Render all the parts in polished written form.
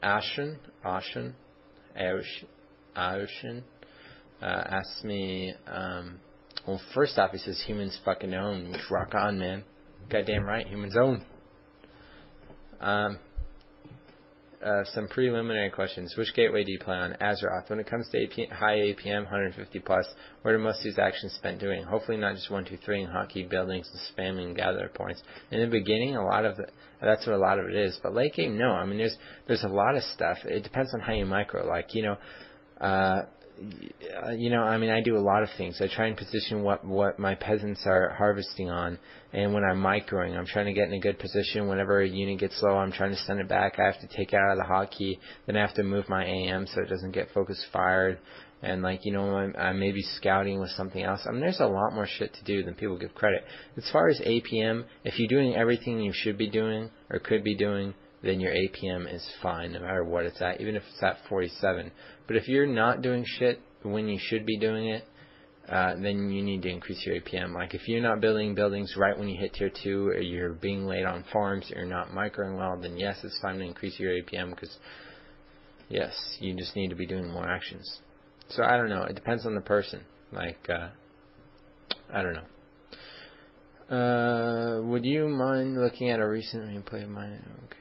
Ashen asked me, well, first off, he says humans fucking own, which rock on, man. Goddamn right, humans own. Some preliminary questions. Which gateway do you play on? Azeroth. When it comes to high APM, 150 plus, what are most of these actions spent doing? Hopefully not just 1, 2, 3 and hotkey buildings and spamming gather points. In the beginning, that's what a lot of it is. But late game, no. I mean, there's a lot of stuff. It depends on how you micro. Like, I mean, I do a lot of things. I try and position what my peasants are harvesting on, and when I'm microing, I'm trying to get in a good position. Whenever a unit gets low, I'm trying to send it back. I have to take it out of the hotkey, then I have to move my AM so it doesn't get focus fired, and I may be scouting with something else. I mean, there's a lot more shit to do than people give credit. As far as APM, if you're doing everything you should be doing or could be doing, then your APM is fine no matter what it's at, even if it's at 47. But if you're not doing shit when you should be doing it, then you need to increase your APM. Like if you're not building buildings right when you hit tier 2, or you're being late on farms, or you're not microing well, then yes, it's time to increase your APM, because yes, you just need to be doing more actions. So I don't know. It depends on the person. Like, I don't know. Would you mind looking at a recent replay of mine? Okay.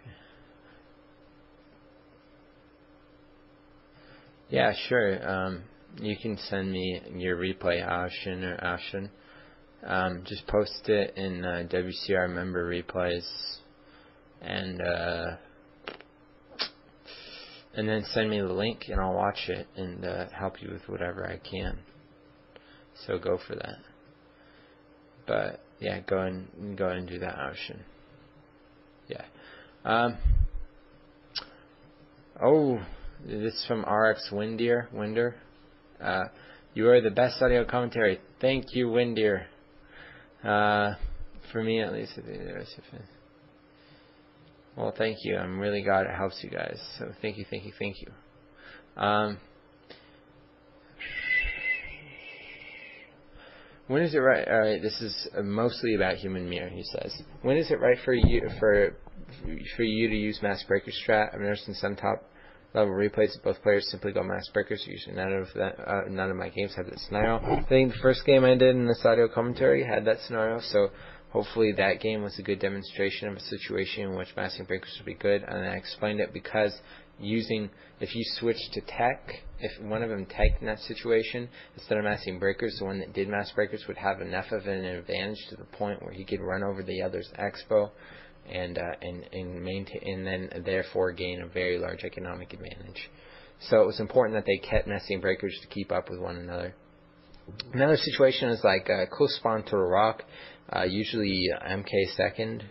Yeah, sure. You can send me your replay, Ashen. Just post it in WCR member replays, and then send me the link, and I'll watch it and help you with whatever I can. So go for that. But yeah, go and do that, Ashen. Yeah. This is from RX Winder. You are the best audio commentary. Thank you, Winder. For me, at least. Well, thank you. I'm really glad it helps you guys. So thank you. When is it right? All right, this is mostly about human mirror. He says, when is it right for you to use mass breaker strat? I've noticed in some top level replays that both players simply go mass breakers. Usually none of my games have that scenario. I think the first game I did in this audio commentary had that scenario, so hopefully that game was a good demonstration of a situation in which massing breakers would be good. And I explained it because if you switch to tech, if one of them teched in that situation, instead of massing breakers, the one that did mass breakers would have enough of an advantage to the point where he could run over the other's expo and maintain, and then therefore gain a very large economic advantage. So it was important that they kept massing breakers to keep up with one another. Another situation is like close spawn to a rock, usually MK second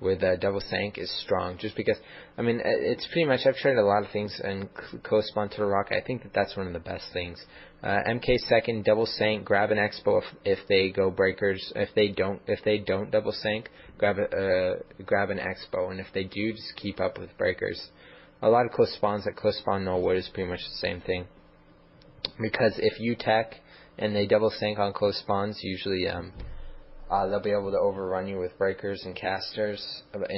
with double sank is strong, just because, I mean, it's pretty much, I've tried a lot of things, and close spawn to the rock, I think that's one of the best things. MK second, double sank, grab an expo if they go breakers. If they don't double sank, grab an expo, and if they do, just keep up with breakers. A lot of close spawns, like close spawn no wood, is pretty much the same thing, because if you tech and they double sank on close spawns, usually they'll be able to overrun you with breakers and casters, but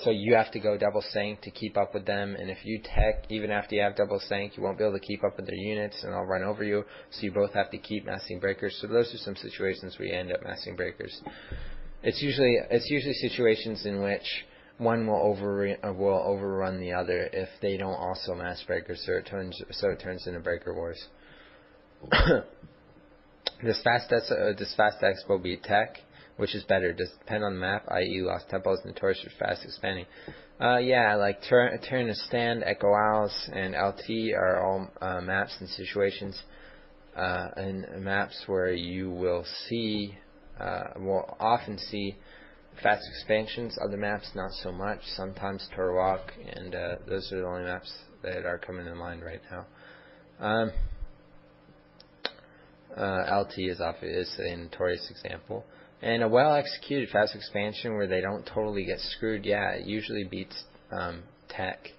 so you have to go double sank to keep up with them, and if you tech, even after you have double sank, you won't be able to keep up with their units, and they'll run over you, so you both have to keep massing breakers. So those are some situations where you end up massing breakers. It's usually situations in which one will overrun the other if they don't also mass breakers, so it turns into breaker wars. This fast expo beat tech. Which is better? Does it depend on the map, i.e. Lost Temple is notorious for fast expanding? Yeah, like Turn to Stand, Echo Owls, and LT are all maps and situations, and maps where you will often see fast expansions. Other maps, not so much. Sometimes Turwalk, and those are the only maps that are coming to mind right now. LT is a notorious example. And a well-executed fast expansion where they don't totally get screwed, yeah, it usually beats tech.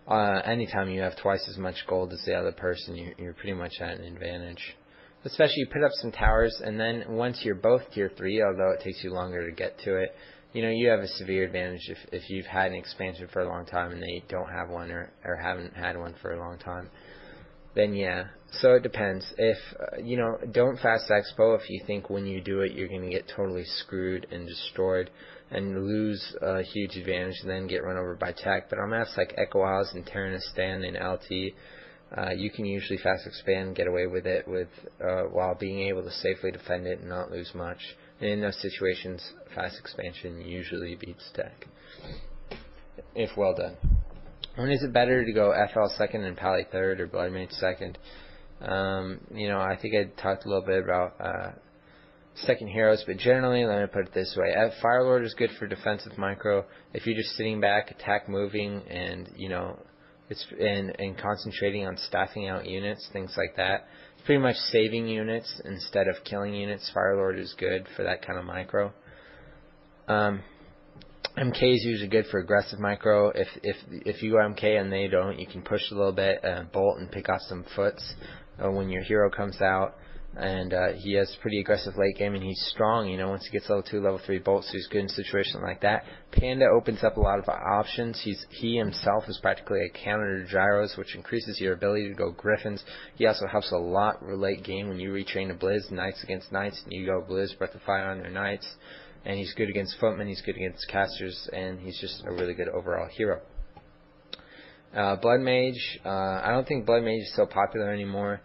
Anytime you have twice as much gold as the other person, you're pretty much at an advantage. Especially you put up some towers, and then once you're both tier 3, although it takes you longer to get to it, you have a severe advantage if you've had an expansion for a long time and they don't have one or haven't had one for a long time. Then yeah. So it depends. If don't fast expo if you think when you do it you're going to get totally screwed and destroyed and lose a huge advantage and then get run over by tech. But on maps like Echo Isles and Terranistan and LT, you can usually fast expand and get away with it while being able to safely defend it and not lose much. And in those situations, fast expansion usually beats tech, if well done. When is it better to go FL second and Pally third or Blood Mage second? I think I talked a little bit about second heroes, but generally, let me put it this way: Firelord is good for defensive micro. If you're just sitting back, attack moving, and and concentrating on staffing out units, things like that. It's pretty much saving units instead of killing units. Firelord is good for that kind of micro. MK is usually good for aggressive micro. If you go MK and they don't, you can push a little bit, bolt and pick off some foots when your hero comes out. And he has pretty aggressive late game, and he's strong. Once he gets level 2, level 3 bolts, so he's good in a situation like that. Panda opens up a lot of options. He himself is practically a counter to gyros, which increases your ability to go griffins. He also helps a lot with late game when you retrain a Blizz, Knights against Knights, and you go Blizz, Breath of Fire on their Knights. And he's good against footmen, he's good against casters, and he's just a really good overall hero. Blood Mage, I don't think Blood Mage is so popular anymore.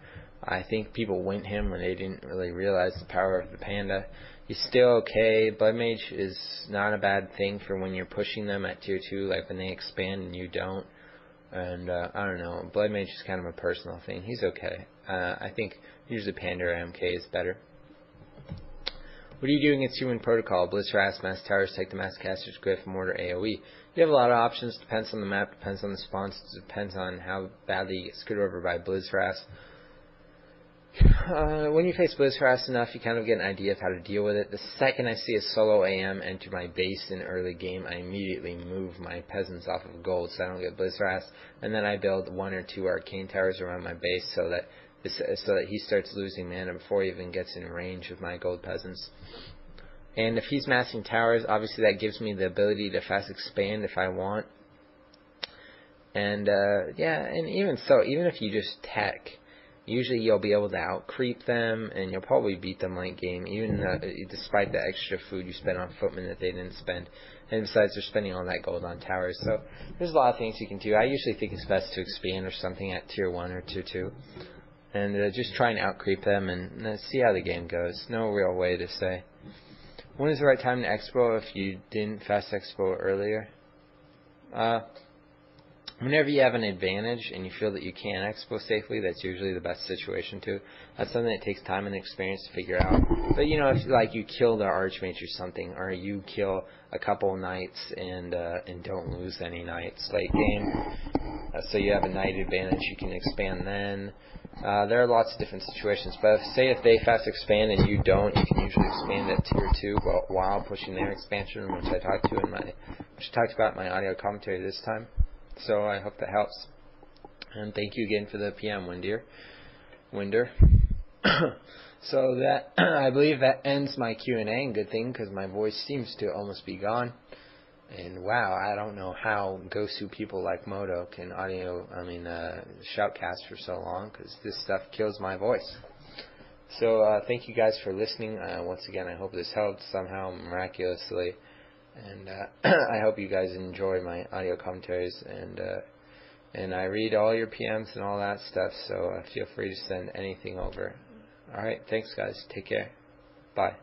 I think people went him when they didn't really realize the power of the Panda. He's still okay. Blood Mage is not a bad thing for when you're pushing them at tier 2, like when they expand and you don't. And I don't know, Blood Mage is kind of a personal thing. He's okay. I think usually Panda or MK is better. What are you doing against Human Protocol? Blitzcrank, Mass Towers, Take the Mass Casters, Griff, Mortar, AoE. You have a lot of options. Depends on the map, depends on the spawns, depends on how badly you get screwed over by Blitzcrank. When you face Blitzcrank enough, you kind of get an idea of how to deal with it. The second I see a solo AM enter my base in early game, I immediately move my peasants off of gold so I don't get Blitzcrank, and then I build 1 or 2 arcane towers around my base so that he starts losing mana before he even gets in range of my gold peasants. And if he's massing towers, obviously that gives me the ability to fast expand if I want. And and even so, even if you just tech, usually you'll be able to out creep them, and you'll probably beat them late game, even despite the extra food you spend on footmen that they didn't spend. And besides, they're spending all that gold on towers. So there's a lot of things you can do. I usually think it's best to expand or something at tier 1 or tier 2. And just try and out-creep them and see how the game goes. No real way to say. When is the right time to expo if you didn't fast expo earlier? Whenever you have an advantage and you feel that you can expo safely, that's usually the best situation to. That's something that takes time and experience to figure out. But if you kill the Archmage or something, or you kill a couple Knights and don't lose any Knights late game, so you have a Knight advantage, you can expand then. There are lots of different situations, but if they fast expand and you don't, you can usually expand at tier 2 while pushing their expansion, which I talked about in my audio commentary this time. So I hope that helps. And thank you again for the PM, Winder. So that I believe that ends my Q&A, and good thing because my voice seems to almost be gone. And wow, I don't know how Gosu people like Moto can shoutcast for so long, because this stuff kills my voice. So thank you guys for listening. Once again, I hope this helped somehow miraculously. And I hope you guys enjoy my audio commentaries, and I read all your PMs and all that stuff, so feel free to send anything over. Alright, thanks guys. Take care. Bye.